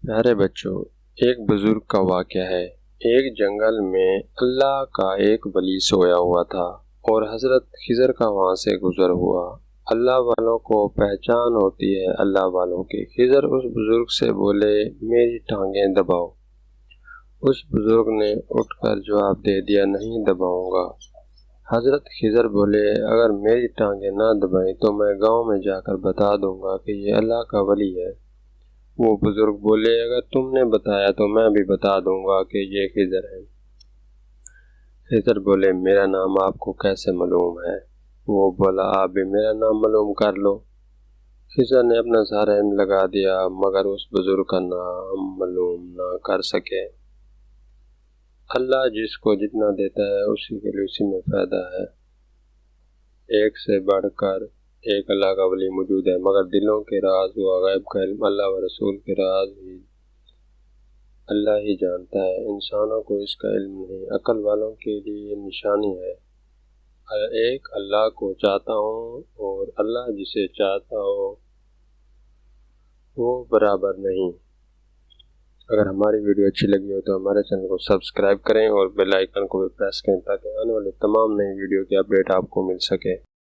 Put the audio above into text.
پیارے بچوں، ایک بزرگ کا واقعہ ہے۔ ایک جنگل میں اللہ کا ایک ولی سویا ہوا تھا اور حضرت خضر کا وہاں سے گزر ہوا۔ اللہ والوں کو پہچان ہوتی ہے اللہ والوں کی۔ خضر اس بزرگ سے بولے، میری ٹانگیں دباؤ۔ اس بزرگ نے اٹھ کر جواب دے دیا، نہیں دباؤں گا۔ حضرت خضر بولے، اگر میری ٹانگیں نہ دبائیں تو میں گاؤں میں جا کر بتا دوں گا کہ یہ اللہ کا ولی ہے۔ وہ بزرگ بولے، اگر تم نے بتایا تو میں بھی بتا دوں گا کہ یہ خضر ہے۔ خضر بولے، میرا نام آپ کو کیسے معلوم ہے؟ وہ بولا، آپ بھی میرا نام معلوم کر لو۔ خضر نے اپنا سارا علم لگا دیا مگر اس بزرگ کا نام معلوم نہ کر سکے۔ اللہ جس کو جتنا دیتا ہے اسی کے لیے اسی میں فائدہ ہے۔ ایک سے بڑھ کر ایک اللہ کا ولی موجود ہے، مگر دلوں کے راز و غیب کا علم اللہ و رسول کے راز ہی اللہ ہی جانتا ہے۔ انسانوں کو اس کا علم نہیں۔ عقل والوں کے لیے یہ نشانی ہے۔ ایک اللہ کو چاہتا ہوں اور اللہ جسے چاہتا ہو وہ برابر نہیں۔ اگر ہماری ویڈیو اچھی لگی ہو تو ہمارے چینل کو سبسکرائب کریں اور بیل آئیکن کو بھی پریس کریں تاکہ آنے والے تمام نئی ویڈیو کی اپڈیٹ آپ کو مل سکے۔